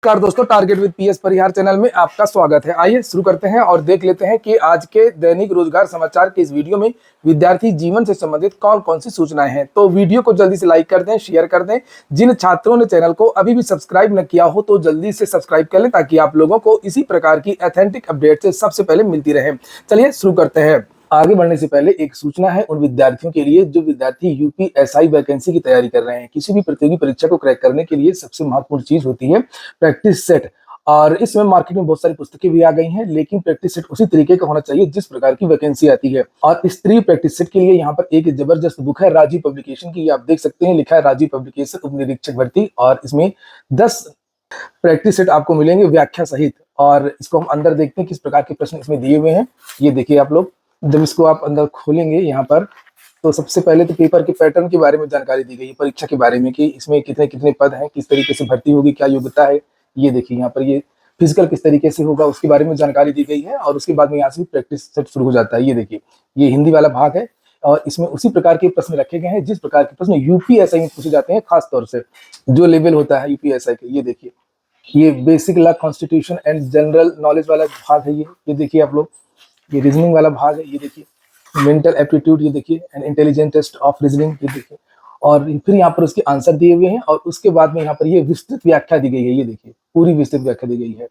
नमस्कार दोस्तों, target with PS Parihar channel में आपका स्वागत है। आइए शुरू करते हैं और देख लेते हैं कि आज के दैनिक रोजगार समाचार के इस वीडियो में विद्यार्थी जीवन से संबंधित कौन कौन सी सूचनाएं हैं। तो वीडियो को जल्दी से लाइक कर दें, शेयर कर दें। जिन छात्रों ने चैनल को अभी भी सब्सक्राइब न किया हो तो जल्दी से सब्सक्राइब कर लें ताकि आप लोगों को इसी प्रकार की ऑथेंटिक अपडेट से सबसे पहले मिलती रहे। चलिए शुरू करते हैं। आगे बढ़ने से पहले एक सूचना है उन विद्यार्थियों के लिए जो विद्यार्थी यूपीएसआई वैकेंसी की तैयारी कर रहे हैं। किसी भी प्रतियोगी परीक्षा को क्रैक करने के लिए सबसे महत्वपूर्ण चीज होती है प्रैक्टिस सेट। और इसमें मार्केट में बहुत सारी पुस्तकें भी आ गई हैं, लेकिन प्रैक्टिस सेट उसी तरीके का होना चाहिए जिस प्रकार की वैकेंसी आती है। और इस प्रैक्टिस सेट के लिए यहाँ पर एक जबरदस्त बुक है राजीव पब्लिकेशन की, आप देख सकते हैं, लिखा है राजीव पब्लिकेशन उप निरीक्षक भर्ती। और इसमें 10 प्रैक्टिस सेट आपको मिलेंगे व्याख्या सहित। और इसको हम अंदर देखते हैं किस प्रकार के प्रश्न इसमें दिए हुए हैं। ये देखिए आप लोग, जब इसको आप अंदर खोलेंगे यहाँ पर तो सबसे पहले तो पेपर के पैटर्न के बारे में जानकारी दी गई है, परीक्षा के बारे में कि इसमें कितने कितने पद हैं, किस तरीके से भर्ती होगी, क्या योग्यता है। ये देखिए यहाँ पर ये फिजिकल किस तरीके से होगा उसके बारे में जानकारी दी गई है। और उसके बाद में यहाँ से प्रैक्टिस सेट शुरू हो जाता है। ये देखिए, ये हिंदी वाला भाग है और इसमें उसी प्रकार के प्रश्न रखे गए हैं जिस प्रकार के प्रश्न यूपीएसआई में पूछे जाते हैं, खास तौर से जो लेवल होता है यूपीएसआई के। ये देखिए, ये basic law constitution and general knowledge वाला भाग है। ये देखिए आप लोग, ये रीजनिंग वाला भाग है। ये देखिए मेंटल एप्टीट्यूड, ये देखिए and intelligent test of reasoning, ये देखिए। और फिर यहाँ पर उसके आंसर दिए हुए हैं और उसके बाद में यहाँ पर ये विस्तृत व्याख्या दी गई है। ये देखिए पूरी विस्तृत व्याख्या दी गई है।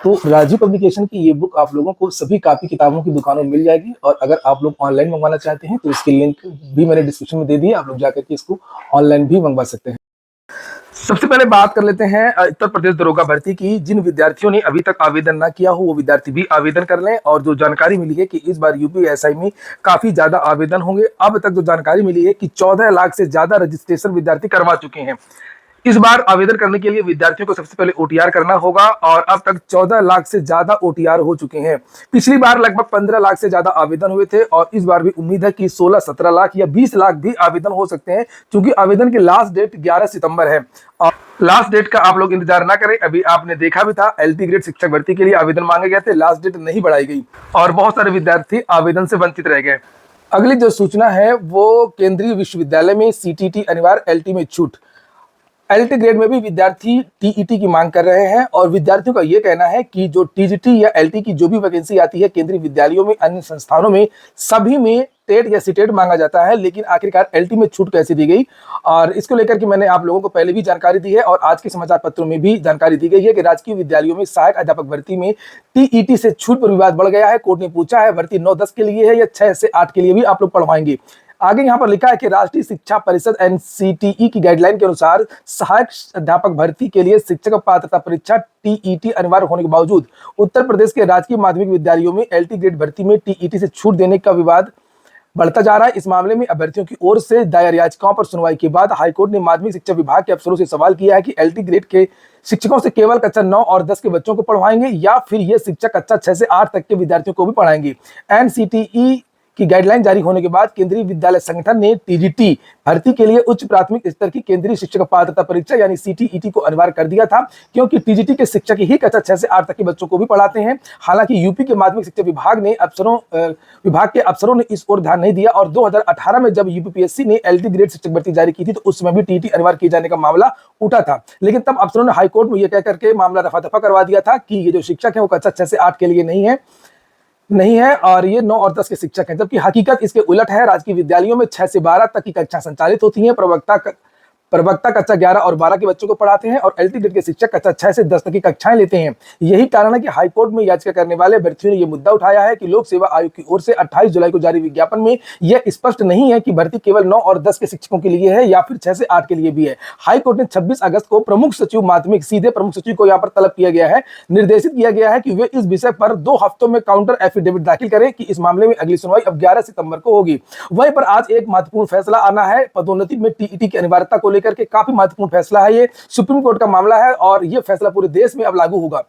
तो राजीव पब्लिकेशन की ये बुक आप लोगों को सभी कॉपी किताबों की दुकानों में मिल जाएगी। और अगर आप लोग ऑनलाइन मंगवाना चाहते हैं तो इसकी लिंक भी मैंने डिस्क्रिप्शन में दे दी है, आप लोग जाकर के इसको ऑनलाइन भी मंगवा सकते हैं। सबसे पहले बात कर लेते हैं उत्तर प्रदेश दरोगा भर्ती की। जिन विद्यार्थियों ने अभी तक आवेदन ना किया हो वो विद्यार्थी भी आवेदन कर लें। और जो जानकारी मिली है कि इस बार यूपीएसआई में काफी ज्यादा आवेदन होंगे। अब तक जो जानकारी मिली है कि 14 लाख से ज्यादा रजिस्ट्रेशन विद्यार्थी करवा चुके हैं। इस बार आवेदन करने के लिए विद्यार्थियों को सबसे पहले ओटीआर करना होगा और अब तक 14 लाख से ज्यादा ओटीआर हो चुके हैं। पिछली बार लगभग 15 लाख से ज्यादा आवेदन हुए थे और इस बार भी उम्मीद है कि 16-17 लाख या 20 लाख भी आवेदन हो सकते हैं, क्योंकि आवेदन की लास्ट डेट 11 सितंबर है। और लास्ट डेट का आप लोग इंतजार ना करें। अभी आपने देखा भी था एलटी ग्रेड शिक्षक भर्ती के लिए आवेदन मांगे गए थे, लास्ट डेट नहीं बढ़ाई गई और बहुत सारे विद्यार्थी आवेदन से वंचित रह गए। अगली जो सूचना है वो केंद्रीय विश्वविद्यालय में सीटीटी अनिवार्य, एलटी में छूट। एलटी ग्रेड में भी विद्यार्थी टीईटी की मांग कर रहे हैं और विद्यार्थियों का यह कहना है कि जो टीजीटी या एलटी की जो भी वैकेंसी आती है केंद्रीय विद्यालयों में, अन्य संस्थानों में, सभी में टेट या सीटेट मांगा जाता है, लेकिन आखिरकार एलटी में छूट कैसे दी गई। और इसको लेकर के मैंने आप लोगों को पहले भी जानकारी दी है और आज के समाचार पत्रों में भी जानकारी दी गई है कि राजकीय विद्यालयों में सहायक अध्यापक भर्ती में टीईटी से छूट पर विवाद बढ़ गया है। कोर्ट ने पूछा है भर्ती 9-10 के लिए है या 6 से 8 के लिए भी आप लोग पढ़वाएंगे। आगे यहाँ पर लिखा है कि राष्ट्रीय शिक्षा परिषद एनसीटीई की गाइडलाइन के अनुसार सहायक अध्यापक भर्ती के लिए शिक्षक पात्रता परीक्षा टीईटी अनिवार्य होने के बावजूद उत्तर प्रदेश के राजकीय माध्यमिक विद्यालयों में एलटी ग्रेड भर्ती में टीईटी से छूट देने का विवाद बढ़ता जा रहा है। इस मामले में अभ्यर्थियों की ओर से दायर याचिकाओं पर सुनवाई के बाद हाईकोर्ट ने माध्यमिक शिक्षा विभाग के अफसरों से सवाल किया है कि एलटी ग्रेड के शिक्षकों से केवल कक्षा 9 और 10 के बच्चों को पढ़वाएंगे या फिर ये शिक्षक कक्षा 6 से 8 तक के विद्यार्थियों को भी पढ़ाएंगे। एनसीटीई की गाइडलाइन जारी होने के बाद केंद्रीय विद्यालय संगठन ने टीजीटी भर्ती के लिए उच्च प्राथमिक स्तर की केंद्रीय शिक्षक पात्रता परीक्षा यानी सीटीईटी को अनिवार्य कर दिया था, क्योंकि टीजीटी के शिक्षक ही कक्षा 6 से 8 तक के बच्चों को भी पढ़ाते हैं। हालांकि यूपी के माध्यमिक शिक्षा विभाग के अफसरों ने इस ओर ध्यान नहीं दिया और 2018 में जब यूपीपीएससी ने एलटी ग्रेड शिक्षक भर्ती जारी की थी तो उस समय भी टीईटी अनिवार्य किए जाने का मामला उठा था, लेकिन तब अफसरों ने हाईकोर्ट में यह कह करके मामला रफा दफा करवा दिया था कि ये जो शिक्षक है वो कक्षा 6 से 8 के लिए नहीं है और ये 9 और 10 के शिक्षक हैं। जबकि हकीकत इसके उलट है। राजकीय विद्यालयों में 6 से 12 तक की कक्षा संचालित होती हैं। प्रवक्ता कक्षा 11 और 12 के बच्चों को पढ़ाते हैं और एलटी ग्रेड के शिक्षक कक्षा 6 से 10 तक की कक्षाएं लेते हैं। यही कारण है कि हाईकोर्ट में याचिका करने वाले अभ्यर्थियों ने यह मुद्दा उठाया है कि लोक सेवा आयोग की ओर से 28 जुलाई को जारी विज्ञापन में यह स्पष्ट नहीं है कि भर्ती केवल 9 और 10 के शिक्षकों के लिए है या फिर 6 से 8 के लिए भी है। हाईकोर्ट ने 26 अगस्त को प्रमुख सचिव माध्यमिक, सीधे प्रमुख सचिव को यहाँ पर तलब किया गया है, निर्देशित किया गया है कि वे इस विषय पर 2 हफ्तों में काउंटर एफिडेविट दाखिल करें कि इस मामले में अगली सुनवाई अब 11 सितंबर को होगी। वहीं पर आज एक महत्वपूर्ण फैसला आना है। पदोन्नति में टीईटी की अनिवार्यता को लेकर के काफी महत्वपूर्ण फैसला है। ये सुप्रीम कोर्ट का मामला है और यह फैसला पूरे देश में अब लागू होगा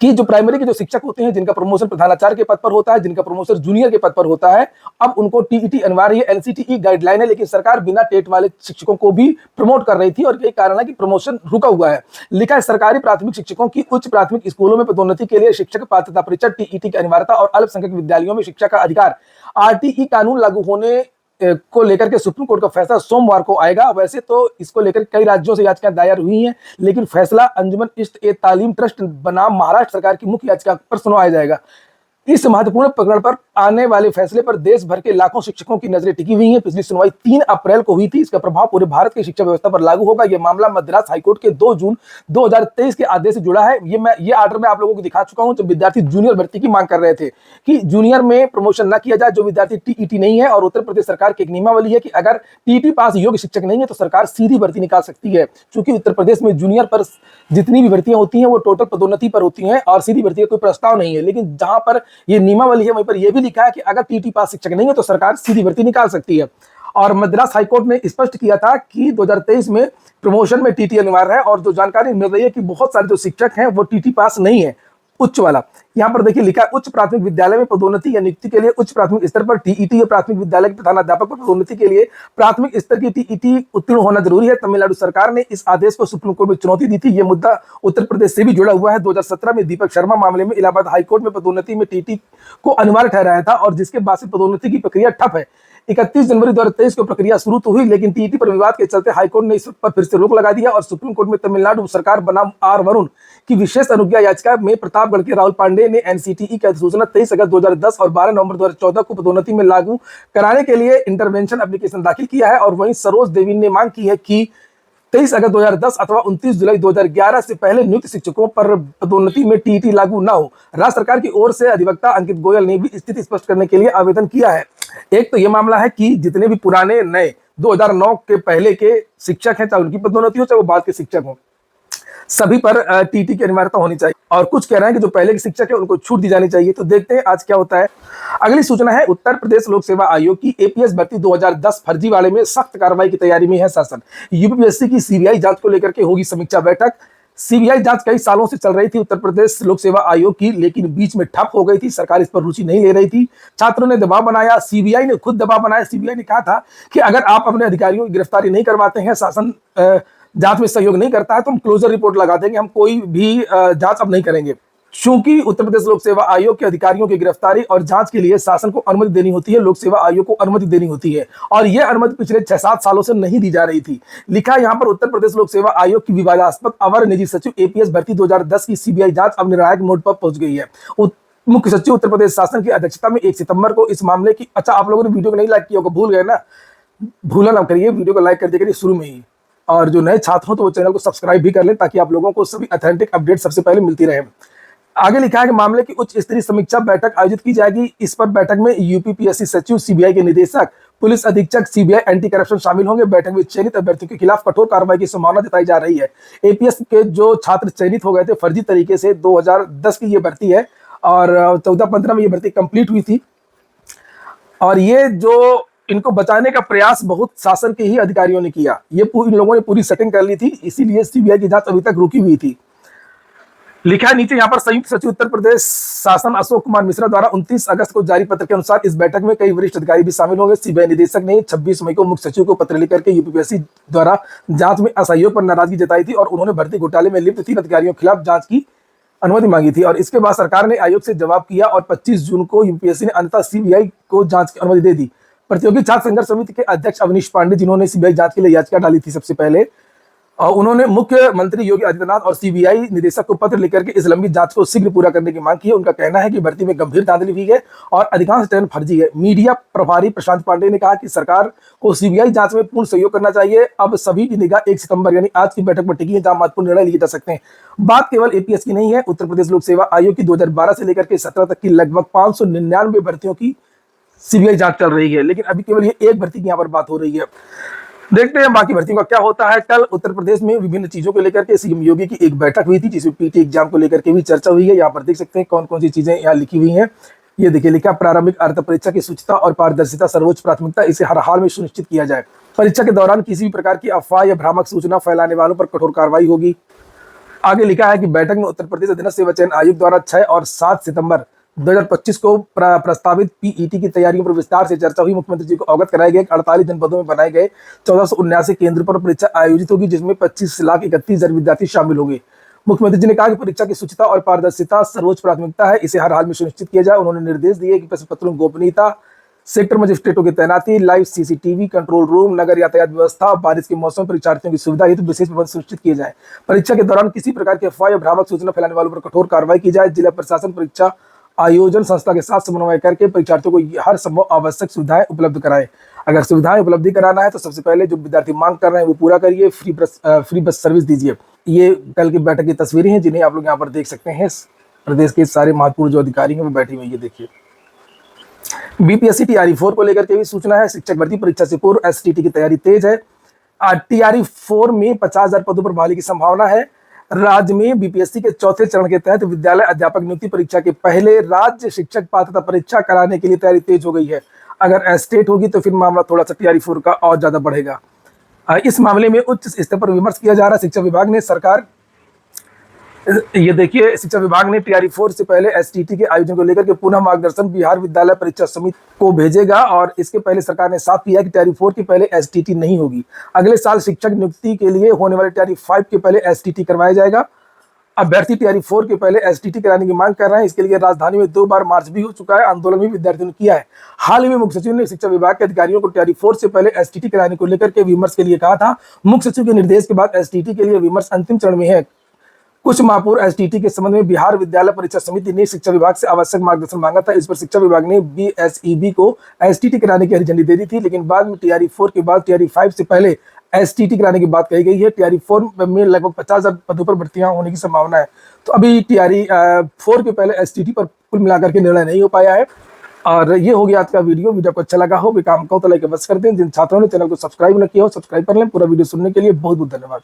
कि जो प्राइमरी के जो शिक्षक होते हैं, जिनका प्रमोशन प्रधानाचार्य के पद पर होता है, जिनका प्रमोशन जूनियर के पद पर होता है, अब उनको टीईटी अनिवार्य है। एनसीटीई गाइडलाइन है, लेकिन सरकार बिना टेट वाले शिक्षकों को भी प्रमोट कर रही थी और यही कारण है कि प्रमोशन रुका हुआ है। लिखा है सरकारी प्राथमिक शिक्षकों की उच्च प्राथमिक स्कूलों में पदोन्नति के लिए शिक्षक पात्रता परीक्षा टीईटी की अनिवार्यता और अल्पसंख्यक विद्यालयों में शिक्षा का अधिकार। आरटीई कानून लागू होने को लेकर के सुप्रीम कोर्ट का फैसला सोमवार को आएगा। वैसे तो इसको लेकर कई राज्यों से याचिका दायर हुई हैं, लेकिन फैसला अंजुमन इश्त ए तालीम ट्रस्ट बनाम महाराष्ट्र सरकार की मुख्य याचिका पर सुनवाया जाएगा। इस महत्वपूर्ण प्रकरण पर आने वाले फैसले पर देश भर के लाखों शिक्षकों की नजरें टिकी हुई हैं। पिछली सुनवाई 3 अप्रैल को हुई थी। इसका प्रभाव पूरे भारत की शिक्षा व्यवस्था पर लागू होगा। यह मामला मद्रास हाईकोर्ट के 2 जून 2023 के आदेश से जुड़ा है। ये आर्डर मैं आप लोगों को दिखा चुका हूं, जब विद्यार्थी जूनियर भर्ती की मांग कर रहे थे कि जूनियर में प्रमोशन न किया जाए जो विद्यार्थी टीईटी नहीं है। और उत्तर प्रदेश सरकार की एक नियमावली है कि अगर टीईटी पास योग्य शिक्षक नहीं है तो सरकार सीधी भर्ती निकाल सकती है। चूंकि उत्तर प्रदेश में जूनियर पर जितनी भी भर्तियां होती हैं वो टोटल पदोन्नति पर होती हैं और सीधी भर्ती का कोई प्रस्ताव नहीं है। लेकिन जहां पर ये नियमावली है वहीं पर यह भी लिखा है कि अगर टीटी पास शिक्षक नहीं है तो सरकार सीधी भर्ती निकाल सकती है। और मद्रास हाईकोर्ट ने स्पष्ट किया था कि 2023 में प्रमोशन में टीटी अनिवार्य है। और जो जानकारी मिल रही है कि बहुत सारे जो शिक्षक हैं वो टीटी पास नहीं है, उच्च वाला। यहाँ पर देखिए लिखा है उच्च प्राथमिक विद्यालय में पदोन्नति या नियुक्ति के लिए उच्च प्राथमिक स्तर पर टीईटी या प्राथमिक विद्यालय के प्रधानाध्यापक पर पदोन्नति के लिए प्राथमिक स्तर की टीईटी उत्तीर्ण होना जरूरी है। तमिलनाडु सरकार ने इस आदेश को सुप्रीम कोर्ट में चुनौती दी थी। यह मुद्दा उत्तर प्रदेश से भी जुड़ा हुआ है। 2017 में दीपक शर्मा मामले में इलाहाबाद हाईकोर्ट में पदोन्नति में टीटी को अनिवार्य ठहराया था और जिसके बाद से पदोन्नति की प्रक्रिया ठप है। 31 जनवरी 2023 को प्रक्रिया शुरू तो हुई, लेकिन टीईटी पर विवाद के चलते हाईकोर्ट ने इस पर फिर से रोक लगा दिया और सुप्रीम कोर्ट में तमिलनाडु सरकार बनाम आर वरुण की विशेष अनुज्ञा याचिका में प्रतापगढ़ के राहुल पांडे ने एनसीटीई की अधिसूचना 23 अगस्त 2010 और 12 नवंबर 2014 को पदोन्नति में लागू कराने के लिए इंटरवेंशन एप्लीकेशन दाखिल किया है। और वहीं सरोज देवी ने मांग की है कि 23 अगस्त 2010 अथवा 29 जुलाई 2011 से पहले नियुक्त शिक्षकों पर पदोन्नति में टीईटी लागू न हो। राज्य सरकार की ओर से अधिवक्ता अंकित गोयल ने भी स्थिति स्पष्ट करने के लिए आवेदन किया है। एक तो यह मामला है कि जितने भी पुराने नए 2009 के पहले के शिक्षक हैं, चाहे उनकी पदोन्नति हो चाहे वो बाद के शिक्षक हो, सभी पर टीटी की अनिवार्यता होनी चाहिए। और कुछ कह रहे हैं कि जो पहले के शिक्षक है उनको छूट दी जानी चाहिए। तो देखते हैं आज क्या होता है। अगली सूचना है उत्तर प्रदेश लोक सेवा आयोग की एपीएस भर्ती 2010 फर्जीवाड़े में सख्त कार्रवाई की तैयारी में है शासन। यूपीएससी की सीबीआई जांच को लेकर के होगी समीक्षा बैठक। सीबीआई जांच कई सालों से चल रही थी उत्तर प्रदेश लोक सेवा आयोग की, लेकिन बीच में ठप हो गई थी। सरकार इस पर रुचि नहीं ले रही थी। छात्रों ने दबाव बनाया, सीबीआई ने खुद दबाव बनाया। सीबीआई ने कहा था कि अगर आप अपने अधिकारियों की गिरफ्तारी नहीं करवाते हैं, शासन जांच में सहयोग नहीं करता है तो हम क्लोजर रिपोर्ट लगा देंगे, हम कोई भी जांच अब नहीं करेंगे। चूंकि उत्तर प्रदेश लोक सेवा आयोग के अधिकारियों की गिरफ्तारी और जांच के लिए शासन को अनुमति देनी होती है, लोक सेवा आयोग को अनुमति देनी होती है और यह अनुमति पिछले 6-7 सालों से नहीं दी जा रही थी। लिखा यहाँ पर उत्तर प्रदेश लोक सेवा आयोग की विवादास्पद अवर निजी सचिव एपीएस भर्ती 2010 की सीबीआई जांच अब निर्णायक मोड पर पहुंच गई है। मुख्य सचिव उत्तर प्रदेश शासन की अध्यक्षता में 1 सितंबर को इस मामले की आप लोगों ने वीडियो को नहीं लाइक किया होगा, भूल गए ना, भूला ना करिए, वीडियो को लाइक कर दिया करिए शुरू में ही। और जो नए छात्र हो तो वो चैनल को सब्सक्राइब भी कर लें ताकि आप लोगों को सभी ऑथेंटिक अपडेट सबसे पहले मिलती रहे। आगे लिखा है कि मामले की उच्च स्तरीय समीक्षा बैठक आयोजित की जाएगी। इस पर बैठक में यूपीपीएससी सचिव, सीबीआई के निदेशक, पुलिस अधीक्षक, सीबीआई एंटी करप्शन शामिल होंगे। बैठक में चयनित अभ्यर्थियों के खिलाफ कठोर कार्रवाई की संभावना जताई जा रही है। एपीएस के जो छात्र चयनित हो गए थे फर्जी तरीके से, 2010 की ये भर्ती है और 14-15 में ये भर्ती कंप्लीट हुई थी। और ये जो इनको बचाने का प्रयास बहुत शासन के ही अधिकारियों ने किया, ये इन लोगों ने पूरी सेटिंग कर ली थी, इसीलिए सीबीआई की जांच अभी तक रुकी हुई थी। लिखा है नीचे यहाँ पर संयुक्त सचिव उत्तर प्रदेश शासन अशोक कुमार मिश्रा द्वारा 29 अगस्त को जारी पत्र के अनुसार इस बैठक में कई वरिष्ठ अधिकारी भी शामिल होंगे। सीबीआई निदेशक ने 26 मई को मुख्य सचिव को पत्र लिखकर के यूपीपीएससी द्वारा जांच में असहयोग पर नाराजगी जताई थी और उन्होंने भर्ती घोटाले में लिप्त 3 अधिकारियों के खिलाफ जांच की अनुमति मांगी थी। और इसके बाद सरकार ने आयोग से जवाब किया और 25 जून को यूपीएससी ने अंततः सीबीआई को जांच की अनुमति दे दी। प्रतियोगी छात्र संघर्ष समिति के अध्यक्ष अवनीश पांडे, जिन्होंने सीबीआई जांच के लिए याचिका डाली थी सबसे पहले, और उन्होंने मुख्यमंत्री योगी आदित्यनाथ और सीबीआई निदेशक को पत्र लिखकर के इस लंबी जांच को शीघ्र पूरा करने की मांग की है। उनका कहना है कि भर्ती में गंभीर धांधली हुई है और अधिकांश चयन फर्जी है। मीडिया प्रभारी प्रशांत पांडे ने कहा कि सरकार को सीबीआई जांच में पूर्ण सहयोग करना चाहिए। अब सभी की निगाह 1 सितंबर यानी आज की बैठक पर टिकी है, जहां महत्वपूर्ण निर्णय लिए जा सकते हैं। बात केवल एपीएस की नहीं है। उत्तर प्रदेश लोक सेवा आयोग की 2012 से लेकर के 17 तक की लगभग 599 भर्तियों की सीबीआई जांच चल रही है, लेकिन अभी केवल ये एक भर्ती की यहाँ पर बात हो रही है। देखते हैं बाकी भर्तियों का क्या होता है। कल उत्तर प्रदेश में विभिन्न चीजों को लेकर के सीएम योगी की एक बैठक हुई थी, जिसमें पीटी एग्जाम को लेकर के भी चर्चा हुई है। यहाँ पर देख सकते हैं कौन कौन सी चीजें यहाँ लिखी हुई हैं। ये देखिए लिखा, प्रारंभिक अर्थ परीक्षा की शुचिता और पारदर्शिता सर्वोच्च प्राथमिकता, इसे हर हाल में सुनिश्चित किया जाए। परीक्षा के दौरान किसी भी प्रकार की अफवाह या भ्रामक सूचना फैलाने वालों पर कठोर कार्रवाई होगी। आगे लिखा है कि बैठक में उत्तर प्रदेश अधीनस्थ सेवा चयन आयोग द्वारा 6 और 7 सितंबर 2025 को प्रस्तावित पीईटी की तैयारियों पर विस्तार से चर्चा हुई। मुख्यमंत्री जी को अवगत कराया गया कि 48 जनपदों में बनाए गए 1479 केंद्र पर परीक्षा आयोजित होगी, जिसमें 25,31,000 विद्यार्थी शामिल होंगे। मुख्यमंत्री जी ने कहा कि परीक्षा की शुचिता और पारदर्शिता सर्वोच्च प्राथमिकता है, इसे हर हाल में सुनिश्चित किया जाए। उन्होंने निर्देश दिए कि प्रश्न पत्रों की गोपनीयता सेक्टर मजिस्ट्रेटों की तैनाती, लाइव सीसीटीवी कंट्रोल रूम, नगर यातायात व्यवस्था, बारिश के मौसम में परीक्षार्थियों की सुविधा हेतु विशेष प्रबंध सुनिश्चित किए जाए। परीक्षा के दौरान किसी प्रकार की अफवाह या भ्रामक सूचना फैलाने वालों पर कठोर कार्रवाई की जाए। जिला प्रशासन परीक्षा आयोजन संस्था के साथ समन्वय करके परीक्षार्थियों को हर संभव आवश्यक सुविधाएं उपलब्ध कराएं। अगर सुविधाएं उपलब्ध कराना है तो सबसे पहले जो विद्यार्थी मांग कर रहे हैं वो पूरा करिए, फ्री बस सर्विस दीजिए। ये कल की बैठक की तस्वीरें हैं जिन्हें आप लोग यहाँ पर देख सकते हैं। प्रदेश के सारे महत्वपूर्ण जो अधिकारी हैं वो बैठे हुए, ये देखिए। बीपीएससी टीआरई 4 को लेकर के भी सूचना है। शिक्षक भर्ती परीक्षा से पूर्व एसटीटी की तैयारी तेज है। टीआरई 4 में 50,000 पदों पर बहाली की संभावना है। राज्य में बीपीएससी के चौथे चरण के तहत विद्यालय अध्यापक नियुक्ति परीक्षा के पहले राज्य शिक्षक पात्रता परीक्षा कराने के लिए तैयारी तेज हो गई है। अगर एस्टेट होगी तो फिर मामला थोड़ा सा टीआरई 4 का और ज्यादा बढ़ेगा। इस मामले में उच्च स्तर पर विमर्श किया जा रहा है। शिक्षा विभाग ने ये देखिए, शिक्षा विभाग ने टीआरई 4 से पहले एसटीटी के आयोजन को लेकर के पुनः मार्गदर्शन बिहार विद्यालय परीक्षा समिति को भेजेगा और इसके पहले सरकार ने साफ किया कि टीआरई 4 के पहले एसटीटी नहीं होगी। अगले साल शिक्षक नियुक्ति के लिए होने वाले टीआरई 5 के पहले एसटीटी करवाया जाएगा। अभ्यर्थी टीआरई 4 के पहले एसटीटी कराने की मांग कर रहे हैं। इसके लिए राजधानी में 2 बार मार्च भी हो चुका है, आंदोलन भी विद्यार्थियों ने किया है। हाल ही में मुख्य सचिव ने शिक्षा विभाग के अधिकारियों को टीआरई 4 से पहले एसटीटी कराने को लेकर के विमर्श के लिए कहा था। मुख्य सचिव के निर्देश के बाद एसटीटी के लिए विमर्श अंतिम चरण में है। कुछ माह पूर्व एसटीटी के संबंध में बिहार विद्यालय परीक्षा समिति ने शिक्षा विभाग से आवश्यक मार्गदर्शन मांगा था। इस पर शिक्षा विभाग ने बीएसईबी को एसटीटी कराने की हरी झंडी दे दी थी, लेकिन बाद में टीआरई 4 के बाद टीआरई 5 से पहले एसटीटी कराने की बात कही गई है। टीआरई 4 में लगभग 50,000 पदों पर भर्तियां होने की संभावना है। तो अभी टीआरई 4 के पहले एसटीटी पर कुल मिलाकर के निर्णय नहीं हो पाया है। और ये हो गया आज का वीडियो आपको अच्छा लगा हो, काम का तो लाइक बस कर दें। जिन छात्रों ने चैनल को सब्सक्राइब न किया हो सब्सक्राइब कर लें। पूरा वीडियो सुनने के लिए बहुत बहुत धन्यवाद।